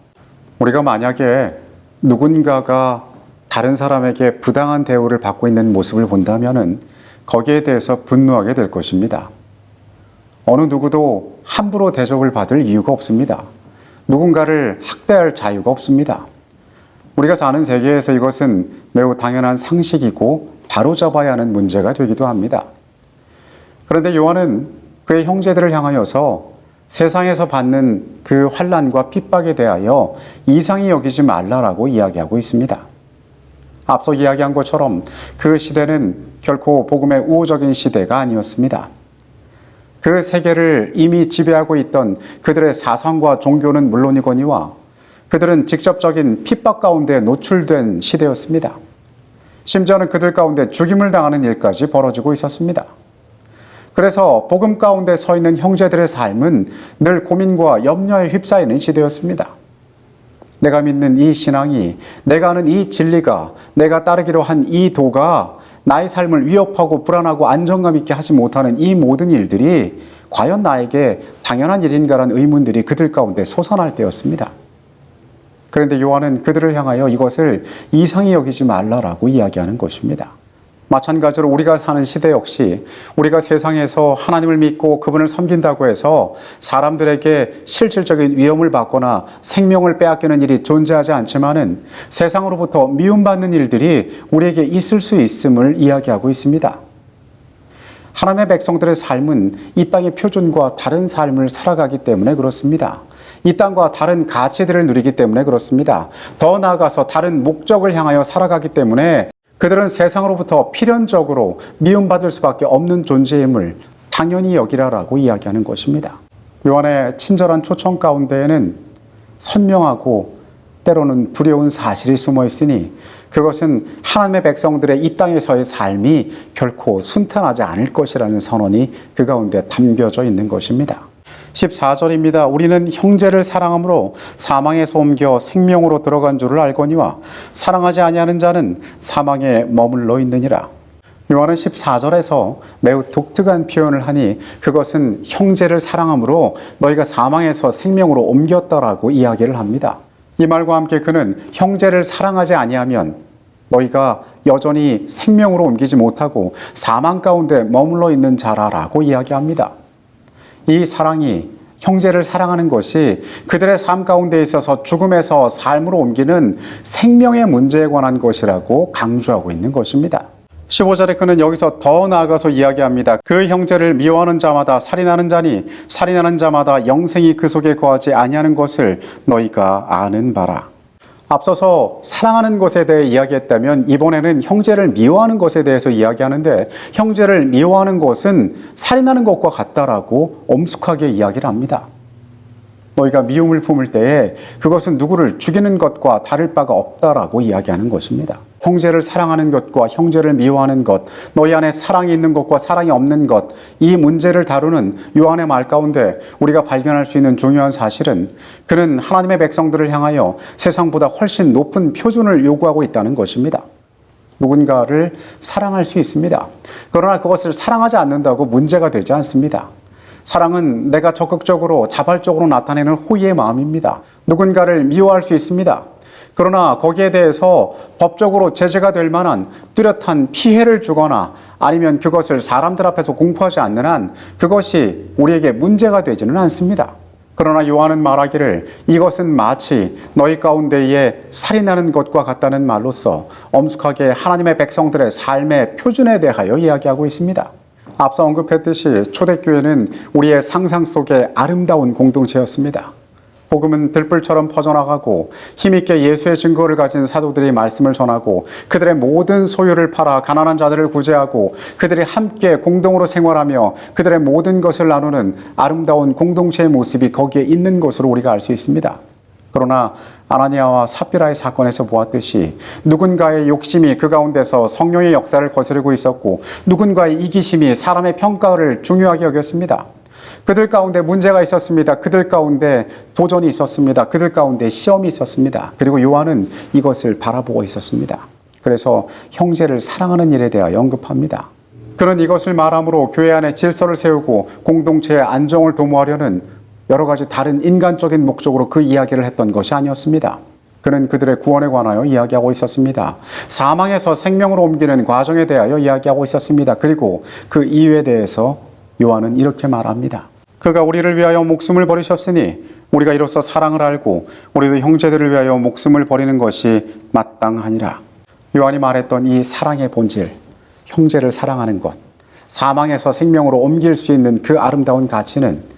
우리가 만약에 누군가가 다른 사람에게 부당한 대우를 받고 있는 모습을 본다면은 거기에 대해서 분노하게 될 것입니다. 어느 누구도 함부로 대접을 받을 이유가 없습니다. 누군가를 학대할 자유가 없습니다. 우리가 사는 세계에서 이것은 매우 당연한 상식이고 바로잡아야 하는 문제가 되기도 합니다. 그런데 요한은 그의 형제들을 향하여서 세상에서 받는 그 환난과 핍박에 대하여 이상히 여기지 말라라고 이야기하고 있습니다. 앞서 이야기한 것처럼 그 시대는 결코 복음의 우호적인 시대가 아니었습니다. 그 세계를 이미 지배하고 있던 그들의 사상과 종교는 물론이거니와 그들은 직접적인 핍박 가운데 노출된 시대였습니다. 심지어는 그들 가운데 죽임을 당하는 일까지 벌어지고 있었습니다. 그래서 복음 가운데 서 있는 형제들의 삶은 늘 고민과 염려에 휩싸이는 시대였습니다. 내가 믿는 이 신앙이, 내가 아는 이 진리가, 내가 따르기로 한 이 도가 나의 삶을 위협하고 불안하고 안정감 있게 하지 못하는 이 모든 일들이 과연 나에게 당연한 일인가라는 의문들이 그들 가운데 솟아날 때였습니다. 그런데 요한은 그들을 향하여 이것을 이상히 여기지 말라라고 이야기하는 것입니다. 마찬가지로 우리가 사는 시대 역시 우리가 세상에서 하나님을 믿고 그분을 섬긴다고 해서 사람들에게 실질적인 위험을 받거나 생명을 빼앗기는 일이 존재하지 않지만은 세상으로부터 미움받는 일들이 우리에게 있을 수 있음을 이야기하고 있습니다. 하나님의 백성들의 삶은 이 땅의 표준과 다른 삶을 살아가기 때문에 그렇습니다. 이 땅과 다른 가치들을 누리기 때문에 그렇습니다. 더 나아가서 다른 목적을 향하여 살아가기 때문에 그들은 세상으로부터 필연적으로 미움받을 수밖에 없는 존재임을 당연히 여기라라고 이야기하는 것입니다. 요한의 친절한 초청 가운데에는 선명하고 때로는 두려운 사실이 숨어 있으니 그것은 하나님의 백성들의 이 땅에서의 삶이 결코 순탄하지 않을 것이라는 선언이 그 가운데 담겨져 있는 것입니다. 14절입니다. 우리는 형제를 사랑함으로 사망에서 옮겨 생명으로 들어간 줄을 알거니와 사랑하지 아니하는 자는 사망에 머물러 있느니라. 요한은 14절에서 매우 독특한 표현을 하니 그것은 형제를 사랑함으로 너희가 사망에서 생명으로 옮겼다라고 이야기를 합니다. 이 말과 함께 그는 형제를 사랑하지 아니하면 너희가 여전히 생명으로 옮기지 못하고 사망 가운데 머물러 있는 자라라고 이야기합니다. 이 사랑이 형제를 사랑하는 것이 그들의 삶 가운데 있어서 죽음에서 삶으로 옮기는 생명의 문제에 관한 것이라고 강조하고 있는 것입니다. 15절에 그는 여기서 더 나아가서 이야기합니다. 그 형제를 미워하는 자마다 살인하는 자니 살인하는 자마다 영생이 그 속에 거하지 아니하는 것을 너희가 아는 바라. 앞서서 사랑하는 것에 대해 이야기했다면 이번에는 형제를 미워하는 것에 대해서 이야기하는데 형제를 미워하는 것은 살인하는 것과 같다라고 엄숙하게 이야기를 합니다. 너희가 미움을 품을 때에 그것은 누구를 죽이는 것과 다를 바가 없다라고 이야기하는 것입니다. 형제를 사랑하는 것과 형제를 미워하는 것, 너희 안에 사랑이 있는 것과 사랑이 없는 것, 이 문제를 다루는 요한의 말 가운데 우리가 발견할 수 있는 중요한 사실은 그는 하나님의 백성들을 향하여 세상보다 훨씬 높은 표준을 요구하고 있다는 것입니다. 누군가를 사랑할 수 있습니다. 그러나 그것을 사랑하지 않는다고 문제가 되지 않습니다. 사랑은 내가 적극적으로 자발적으로 나타내는 호의의 마음입니다. 누군가를 미워할 수 있습니다. 그러나 거기에 대해서 법적으로 제재가 될 만한 뚜렷한 피해를 주거나 아니면 그것을 사람들 앞에서 공포하지 않는 한 그것이 우리에게 문제가 되지는 않습니다. 그러나 요한은 말하기를 이것은 마치 너희 가운데에 살인하는 것과 같다는 말로써 엄숙하게 하나님의 백성들의 삶의 표준에 대하여 이야기하고 있습니다. 앞서 언급했듯이 초대교회는 우리의 상상 속의 아름다운 공동체였습니다. 복음은 들불처럼 퍼져나가고 힘있게 예수의 증거를 가진 사도들이 말씀을 전하고 그들의 모든 소유를 팔아 가난한 자들을 구제하고 그들이 함께 공동으로 생활하며 그들의 모든 것을 나누는 아름다운 공동체의 모습이 거기에 있는 것으로 우리가 알 수 있습니다. 그러나 아나니아와 삽비라의 사건에서 보았듯이 누군가의 욕심이 그 가운데서 성령의 역사를 거스르고 있었고 누군가의 이기심이 사람의 평가를 중요하게 여겼습니다. 그들 가운데 문제가 있었습니다. 그들 가운데 도전이 있었습니다. 그들 가운데 시험이 있었습니다. 그리고 요한은 이것을 바라보고 있었습니다. 그래서 형제를 사랑하는 일에 대하여 언급합니다. 그는 이것을 말함으로 교회 안에 질서를 세우고 공동체의 안정을 도모하려는 여러 가지 다른 인간적인 목적으로 그 이야기를 했던 것이 아니었습니다. 그는 그들의 구원에 관하여 이야기하고 있었습니다. 사망에서 생명으로 옮기는 과정에 대하여 이야기하고 있었습니다. 그리고 그 이유에 대해서 요한은 이렇게 말합니다. 그가 우리를 위하여 목숨을 버리셨으니 우리가 이로써 사랑을 알고 우리도 형제들을 위하여 목숨을 버리는 것이 마땅하니라. 요한이 말했던 이 사랑의 본질, 형제를 사랑하는 것, 사망에서 생명으로 옮길 수 있는 그 아름다운 가치는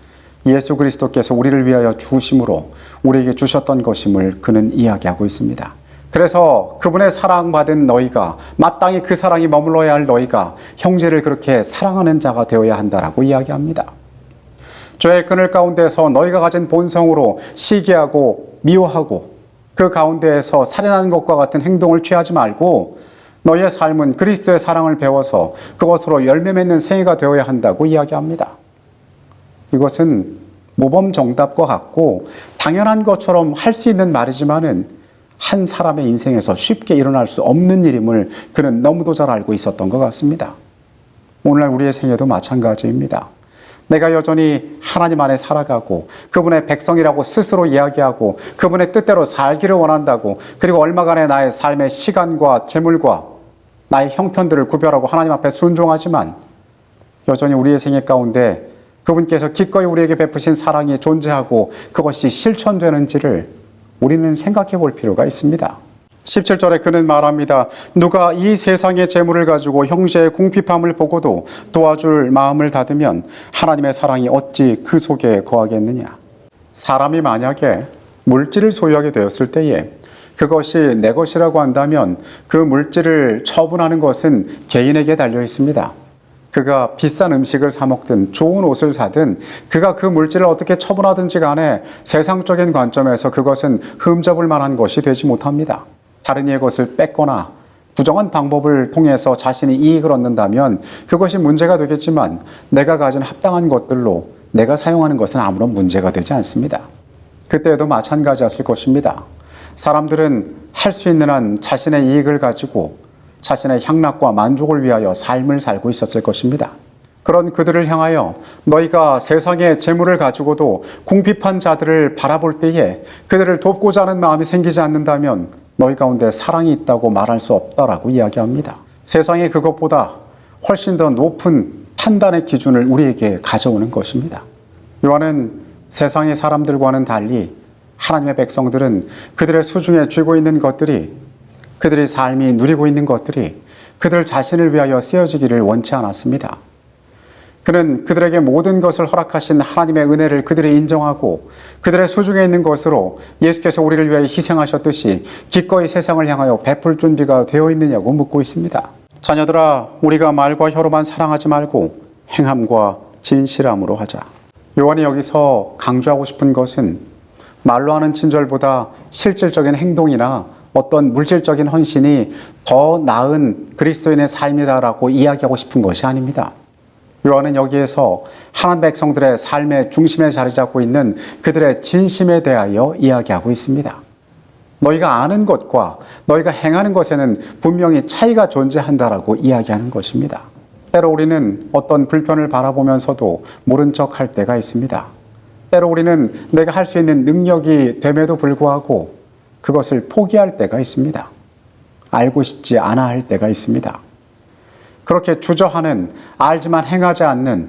예수 그리스도께서 우리를 위하여 주심으로 우리에게 주셨던 것임을 그는 이야기하고 있습니다. 그래서 그분의 사랑받은 너희가 마땅히 그 사랑이 머물러야 할 너희가 형제를 그렇게 사랑하는 자가 되어야 한다라고 이야기합니다. 죄의 그늘 가운데서 너희가 가진 본성으로 시기하고 미워하고 그 가운데에서 살인하는 것과 같은 행동을 취하지 말고 너희의 삶은 그리스도의 사랑을 배워서 그것으로 열매 맺는 생애가 되어야 한다고 이야기합니다. 이것은 모범정답과 같고 당연한 것처럼 할 수 있는 말이지만은 한 사람의 인생에서 쉽게 일어날 수 없는 일임을 그는 너무도 잘 알고 있었던 것 같습니다. 오늘날 우리의 생애도 마찬가지입니다. 내가 여전히 하나님 안에 살아가고 그분의 백성이라고 스스로 이야기하고 그분의 뜻대로 살기를 원한다고 그리고 얼마간의 나의 삶의 시간과 재물과 나의 형편들을 구별하고 하나님 앞에 순종하지만 여전히 우리의 생애 가운데 그분께서 기꺼이 우리에게 베푸신 사랑이 존재하고 그것이 실천되는지를 우리는 생각해 볼 필요가 있습니다. 17절에 그는 말합니다. 누가 이 세상의 재물을 가지고 형제의 궁핍함을 보고도 도와줄 마음을 닫으면 하나님의 사랑이 어찌 그 속에 거하겠느냐. 사람이 만약에 물질을 소유하게 되었을 때에 그것이 내 것이라고 한다면 그 물질을 처분하는 것은 개인에게 달려 있습니다. 그가 비싼 음식을 사 먹든 좋은 옷을 사든 그가 그 물질을 어떻게 처분하든지 간에 세상적인 관점에서 그것은 흠잡을 만한 것이 되지 못합니다. 다른 이의 것을 뺏거나 부정한 방법을 통해서 자신이 이익을 얻는다면 그것이 문제가 되겠지만 내가 가진 합당한 것들로 내가 사용하는 것은 아무런 문제가 되지 않습니다. 그때에도 마찬가지였을 것입니다. 사람들은 할 수 있는 한 자신의 이익을 가지고 자신의 향락과 만족을 위하여 삶을 살고 있었을 것입니다. 그런 그들을 향하여 너희가 세상의 재물을 가지고도 궁핍한 자들을 바라볼 때에 그들을 돕고자 하는 마음이 생기지 않는다면 너희 가운데 사랑이 있다고 말할 수 없다라고 이야기합니다. 세상이 그것보다 훨씬 더 높은 판단의 기준을 우리에게 가져오는 것입니다. 요한은 세상의 사람들과는 달리 하나님의 백성들은 그들의 수중에 쥐고 있는 것들이, 그들의 삶이 누리고 있는 것들이 그들 자신을 위하여 쓰여지기를 원치 않았습니다. 그는 그들에게 모든 것을 허락하신 하나님의 은혜를 그들이 인정하고 그들의 수중에 있는 것으로 예수께서 우리를 위하여 희생하셨듯이 기꺼이 세상을 향하여 베풀 준비가 되어 있느냐고 묻고 있습니다. 자녀들아, 우리가 말과 혀로만 사랑하지 말고 행함과 진실함으로 하자. 요한이 여기서 강조하고 싶은 것은 말로 하는 친절보다 실질적인 행동이나 어떤 물질적인 헌신이 더 나은 그리스도인의 삶이라고 이야기하고 싶은 것이 아닙니다. 요한은 여기에서 하나님 백성들의 삶의 중심에 자리 잡고 있는 그들의 진심에 대하여 이야기하고 있습니다. 너희가 아는 것과 너희가 행하는 것에는 분명히 차이가 존재한다라고 이야기하는 것입니다. 때로 우리는 어떤 불편을 바라보면서도 모른 척 할 때가 있습니다. 때로 우리는 내가 할 수 있는 능력이 됨에도 불구하고 그것을 포기할 때가 있습니다. 알고 싶지 않아 할 때가 있습니다. 그렇게 주저하는, 알지만 행하지 않는,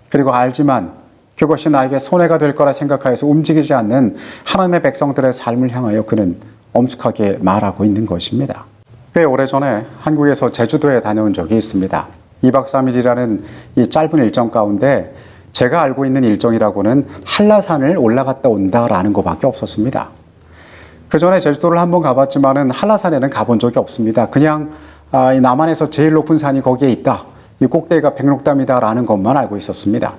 그리고 알지만 그것이 나에게 손해가 될 거라 생각하여서 움직이지 않는 하나님의 백성들의 삶을 향하여 그는 엄숙하게 말하고 있는 것입니다. 꽤 오래전에 한국에서 제주도에 다녀온 적이 있습니다. 2박 3일이라는 이 짧은 일정 가운데 제가 알고 있는 일정이라고는 한라산을 올라갔다 온다라는 것밖에 없었습니다. 그 전에 제주도를 한번 가봤지만은 한라산에는 가본 적이 없습니다. 그냥 남한에서 제일 높은 산이 거기에 있다. 이 꼭대기가 백록담이다라는 것만 알고 있었습니다.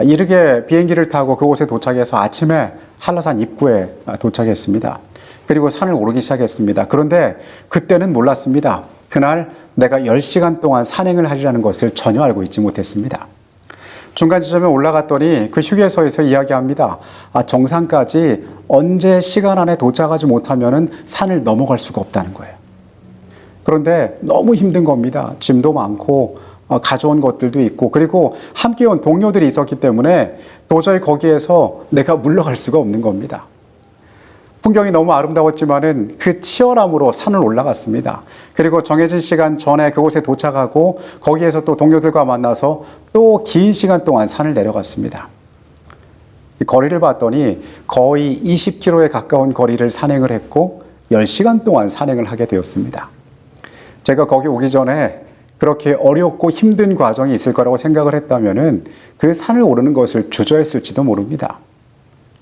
이르게 비행기를 타고 그곳에 도착해서 아침에 한라산 입구에 도착했습니다. 그리고 산을 오르기 시작했습니다. 그런데 그때는 몰랐습니다. 그날 내가 10시간 동안 산행을 하리라는 것을 전혀 알고 있지 못했습니다. 중간 지점에 올라갔더니 그 휴게소에서 이야기합니다. 정상까지 언제 시간 안에 도착하지 못하면은 산을 넘어갈 수가 없다는 거예요. 그런데 너무 힘든 겁니다. 짐도 많고 가져온 것들도 있고 그리고 함께 온 동료들이 있었기 때문에 도저히 거기에서 내가 물러갈 수가 없는 겁니다. 풍경이 너무 아름다웠지만은 그 치열함으로 산을 올라갔습니다. 그리고 정해진 시간 전에 그곳에 도착하고 거기에서 또 동료들과 만나서 또 긴 시간 동안 산을 내려갔습니다. 거리를 봤더니 거의 20km에 가까운 거리를 산행을 했고 10시간 동안 산행을 하게 되었습니다. 제가 거기 오기 전에 그렇게 어렵고 힘든 과정이 있을 거라고 생각을 했다면은 그 산을 오르는 것을 주저했을지도 모릅니다.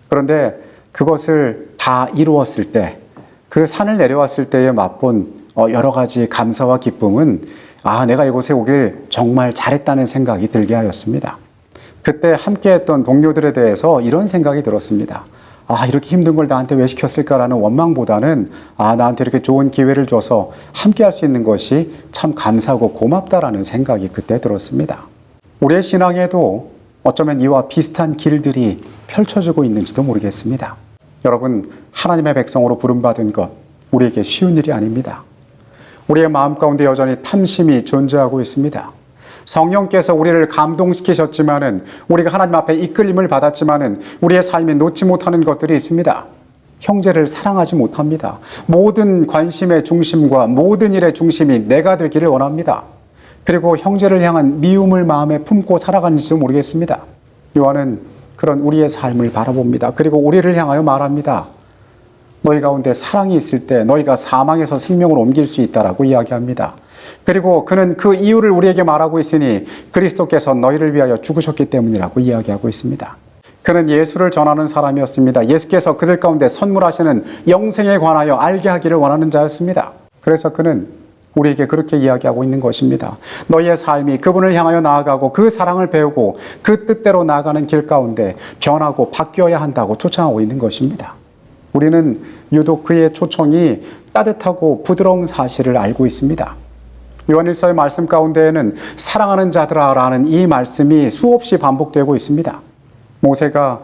그런데 그것을 다 이루었을 때, 그 산을 내려왔을 때에 맛본 여러 가지 감사와 기쁨은 내가 이곳에 오길 정말 잘했다는 생각이 들게 하였습니다. 그때 함께했던 동료들에 대해서 이런 생각이 들었습니다. 이렇게 힘든 걸 나한테 왜 시켰을까라는 원망보다는 나한테 이렇게 좋은 기회를 줘서 함께 할 수 있는 것이 참 감사하고 고맙다라는 생각이 그때 들었습니다. 우리의 신앙에도 어쩌면 이와 비슷한 길들이 펼쳐지고 있는지도 모르겠습니다. 여러분, 하나님의 백성으로 부름받은 것 우리에게 쉬운 일이 아닙니다. 우리의 마음 가운데 여전히 탐심이 존재하고 있습니다. 성령께서 우리를 감동시키셨지만은 우리가 하나님 앞에 이끌림을 받았지만은 우리의 삶에 놓지 못하는 것들이 있습니다. 형제를 사랑하지 못합니다. 모든 관심의 중심과 모든 일의 중심이 내가 되기를 원합니다. 그리고 형제를 향한 미움을 마음에 품고 살아가는지도 모르겠습니다. 요한은 그런 우리의 삶을 바라봅니다. 그리고 우리를 향하여 말합니다. 너희 가운데 사랑이 있을 때 너희가 사망에서 생명을 옮길 수 있다라고 이야기합니다. 그리고 그는 그 이유를 우리에게 말하고 있으니 그리스도께서 너희를 위하여 죽으셨기 때문이라고 이야기하고 있습니다. 그는 예수를 전하는 사람이었습니다. 예수께서 그들 가운데 선물하시는 영생에 관하여 알게 하기를 원하는 자였습니다. 그래서 그는 우리에게 그렇게 이야기하고 있는 것입니다. 너희의 삶이 그분을 향하여 나아가고 그 사랑을 배우고 그 뜻대로 나아가는 길 가운데 변하고 바뀌어야 한다고 초청하고 있는 것입니다. 우리는 유독 그의 초청이 따뜻하고 부드러운 사실을 알고 있습니다. 요한일서의 말씀 가운데에는 사랑하는 자들아라는 이 말씀이 수없이 반복되고 있습니다. 모세가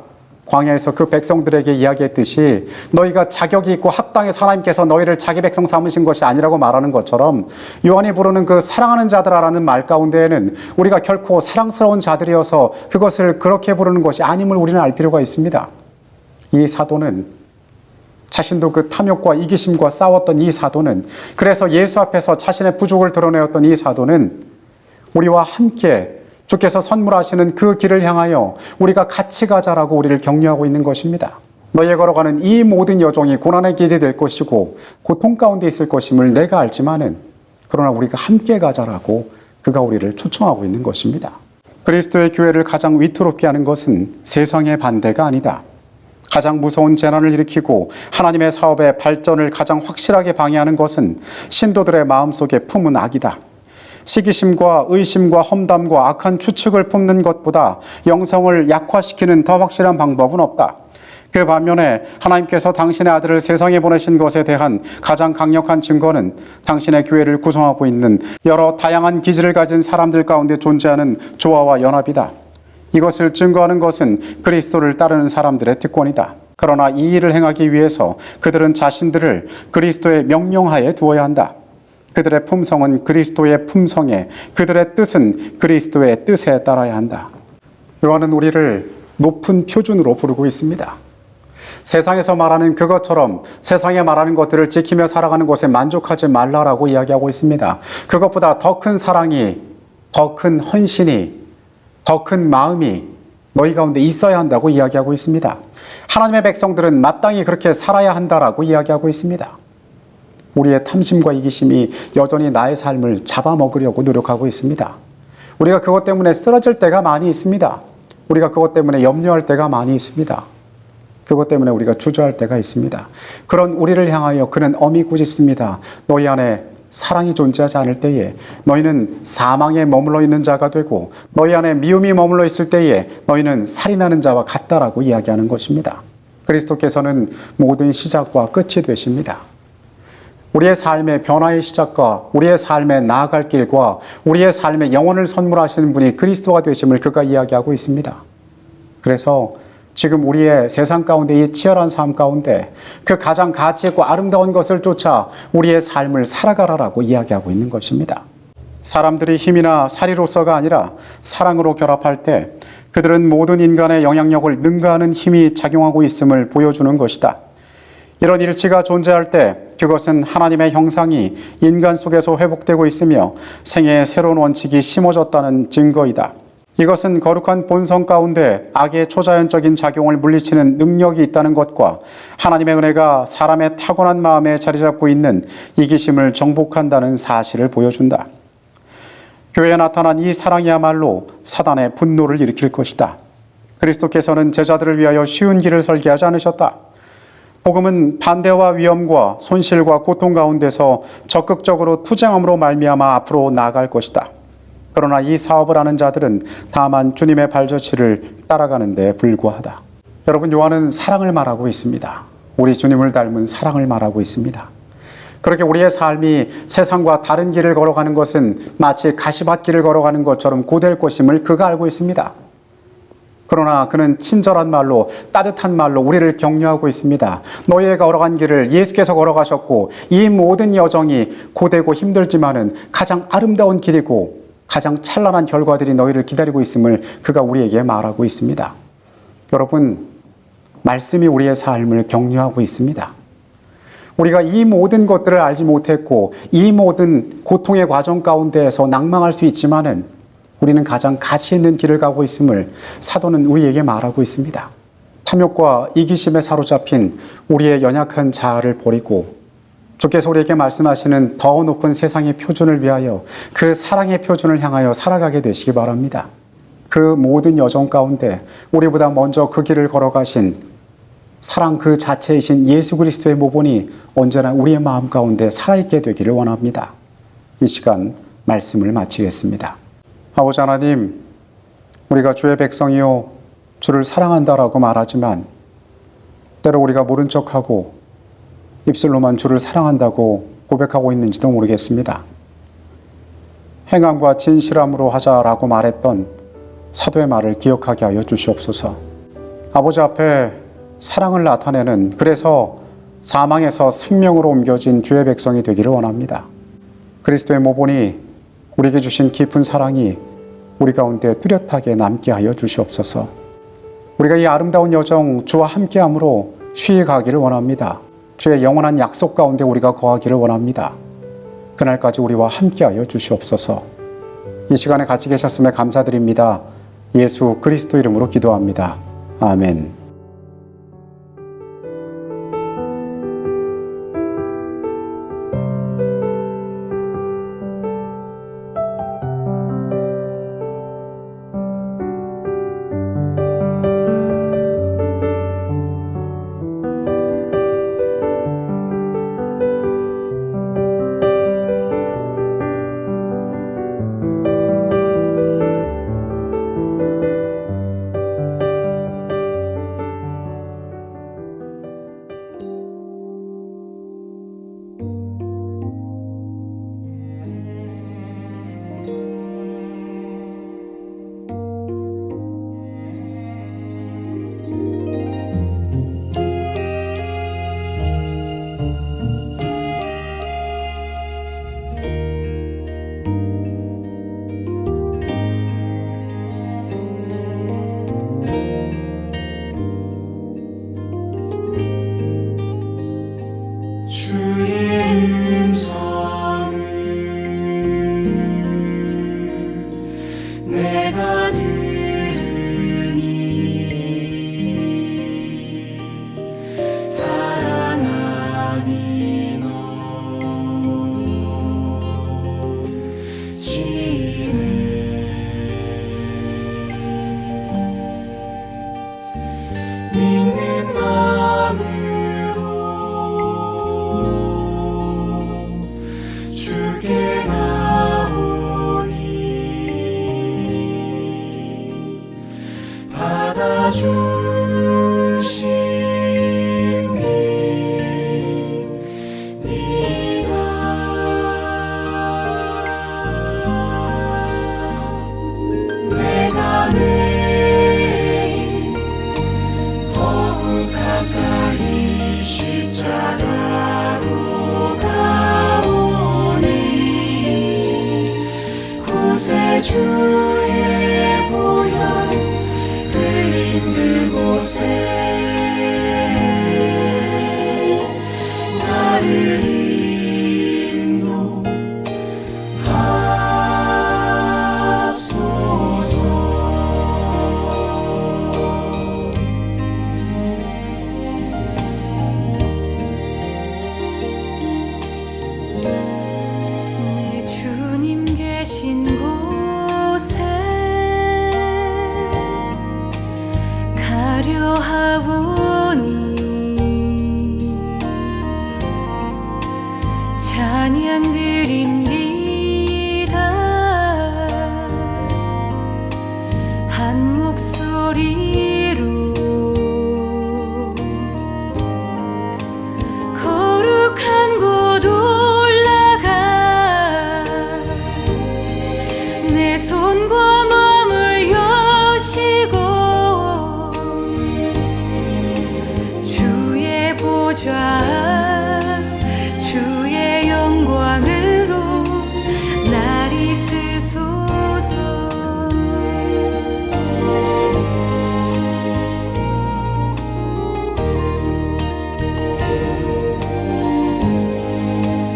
광야에서 그 백성들에게 이야기했듯이 너희가 자격이 있고 합당해서 하나님께서 너희를 자기 백성 삼으신 것이 아니라고 말하는 것처럼 요한이 부르는 그 사랑하는 자들아라는 말 가운데에는 우리가 결코 사랑스러운 자들이어서 그것을 그렇게 부르는 것이 아님을 우리는 알 필요가 있습니다. 이 사도는 자신도 그 탐욕과 이기심과 싸웠던 이 사도는, 그래서 예수 앞에서 자신의 부족을 드러내었던 이 사도는 우리와 함께 주께서 선물하시는 그 길을 향하여 우리가 같이 가자라고 우리를 격려하고 있는 것입니다. 너희에 걸어가는 이 모든 여정이 고난의 길이 될 것이고 고통 가운데 있을 것임을 내가 알지만은 그러나 우리가 함께 가자라고 그가 우리를 초청하고 있는 것입니다. 그리스도의 교회를 가장 위태롭게 하는 것은 세상의 반대가 아니다. 가장 무서운 재난을 일으키고 하나님의 사업의 발전을 가장 확실하게 방해하는 것은 신도들의 마음속에 품은 악이다. 시기심과 의심과 험담과 악한 추측을 품는 것보다 영성을 약화시키는 더 확실한 방법은 없다. 그 반면에 하나님께서 당신의 아들을 세상에 보내신 것에 대한 가장 강력한 증거는 당신의 교회를 구성하고 있는 여러 다양한 기질을 가진 사람들 가운데 존재하는 조화와 연합이다. 이것을 증거하는 것은 그리스도를 따르는 사람들의 특권이다. 그러나 이 일을 행하기 위해서 그들은 자신들을 그리스도의 명령하에 두어야 한다. 그들의 품성은 그리스도의 품성에, 그들의 뜻은 그리스도의 뜻에 따라야 한다. 요한은 우리를 높은 표준으로 부르고 있습니다. 세상에서 말하는 그것처럼 세상에 말하는 것들을 지키며 살아가는 것에 만족하지 말라라고 이야기하고 있습니다. 그것보다 더 큰 사랑이, 더 큰 헌신이, 더 큰 마음이 너희 가운데 있어야 한다고 이야기하고 있습니다. 하나님의 백성들은 마땅히 그렇게 살아야 한다라고 이야기하고 있습니다. 우리의 탐심과 이기심이 여전히 나의 삶을 잡아먹으려고 노력하고 있습니다. 우리가 그것 때문에 쓰러질 때가 많이 있습니다. 우리가 그것 때문에 염려할 때가 많이 있습니다. 그것 때문에 우리가 주저할 때가 있습니다. 그런 우리를 향하여 그는 엄히 꾸짖습니다. 너희 안에 사랑이 존재하지 않을 때에 너희는 사망에 머물러 있는 자가 되고 너희 안에 미움이 머물러 있을 때에 너희는 살인하는 자와 같다라고 이야기하는 것입니다. 그리스도께서는 모든 시작과 끝이 되십니다. 우리의 삶의 변화의 시작과 우리의 삶의 나아갈 길과 우리의 삶의 영혼을 선물하시는 분이 그리스도가 되심을 그가 이야기하고 있습니다. 그래서 지금 우리의 세상 가운데 이 치열한 삶 가운데 그 가장 가치 있고 아름다운 것을 쫓아 우리의 삶을 살아가라라고 이야기하고 있는 것입니다. 사람들이 힘이나 사리로서가 아니라 사랑으로 결합할 때 그들은 모든 인간의 영향력을 능가하는 힘이 작용하고 있음을 보여주는 것이다. 이런 일치가 존재할 때 그것은 하나님의 형상이 인간 속에서 회복되고 있으며 생애의 새로운 원칙이 심어졌다는 증거이다. 이것은 거룩한 본성 가운데 악의 초자연적인 작용을 물리치는 능력이 있다는 것과 하나님의 은혜가 사람의 타고난 마음에 자리 잡고 있는 이기심을 정복한다는 사실을 보여준다. 교회에 나타난 이 사랑이야말로 사단의 분노를 일으킬 것이다. 그리스도께서는 제자들을 위하여 쉬운 길을 설계하지 않으셨다. 복음은 반대와 위험과 손실과 고통 가운데서 적극적으로 투쟁함으로 말미암아 앞으로 나아갈 것이다. 그러나 이 사업을 하는 자들은 다만 주님의 발자취를 따라가는 데 불과하다. 여러분, 요한은 사랑을 말하고 있습니다. 우리 주님을 닮은 사랑을 말하고 있습니다. 그렇게 우리의 삶이 세상과 다른 길을 걸어가는 것은 마치 가시밭길을 걸어가는 것처럼 고될 것임을 그가 알고 있습니다. 그러나 그는 친절한 말로, 따뜻한 말로 우리를 격려하고 있습니다. 너희가 걸어간 길을 예수께서 걸어가셨고 이 모든 여정이 고되고 힘들지만은 가장 아름다운 길이고 가장 찬란한 결과들이 너희를 기다리고 있음을 그가 우리에게 말하고 있습니다. 여러분, 말씀이 우리의 삶을 격려하고 있습니다. 우리가 이 모든 것들을 알지 못했고 이 모든 고통의 과정 가운데에서 낭망할 수 있지만은 우리는 가장 가치 있는 길을 가고 있음을 사도는 우리에게 말하고 있습니다. 탐욕과 이기심에 사로잡힌 우리의 연약한 자아를 버리고 주께서 우리에게 말씀하시는 더 높은 세상의 표준을 위하여 그 사랑의 표준을 향하여 살아가게 되시기 바랍니다. 그 모든 여정 가운데 우리보다 먼저 그 길을 걸어가신 사랑 그 자체이신 예수 그리스도의 모본이 언제나 우리의 마음 가운데 살아있게 되기를 원합니다. 이 시간 말씀을 마치겠습니다. 아버지 하나님, 우리가 주의 백성이요 주를 사랑한다라고 말하지만 때로 우리가 모른 척하고 입술로만 주를 사랑한다고 고백하고 있는지도 모르겠습니다. 행함과 진실함으로 하자라고 말했던 사도의 말을 기억하게 하여 주시옵소서. 아버지 앞에 사랑을 나타내는, 그래서 사망에서 생명으로 옮겨진 주의 백성이 되기를 원합니다. 그리스도의 모본이 우리에게 주신 깊은 사랑이 우리 가운데 뚜렷하게 남게 하여 주시옵소서. 우리가 이 아름다운 여정 주와 함께함으로 쉬이 가기를 원합니다. 주의 영원한 약속 가운데 우리가 거하기를 원합니다. 그날까지 우리와 함께하여 주시옵소서. 이 시간에 같이 계셨음에 감사드립니다. 예수 그리스도 이름으로 기도합니다. 아멘. 주의 보혈 흘린 그곳에 나를 인도하소서. 내 주님 계신 곳에 가려 하오니 찬양 드립니다. 한 목소리로 거룩한 곳 올라가 내 손과 몸을 여시고 주의 보좌 주의 영광으로 날 이끄소서.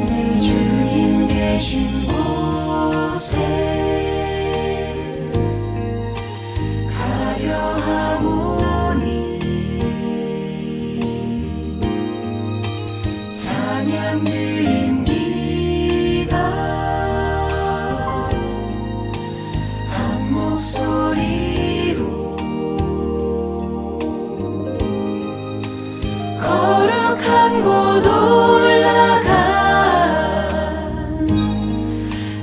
내 주님 계신 곳에 가려 하오니 찬양 드립니다. 한 목소리로 거룩한 곳 올라가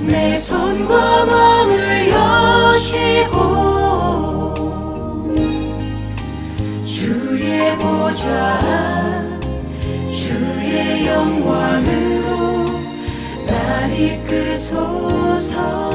내 손과 마음을 여시고 주의 보좌 주의 영광으로 날 이끄소서.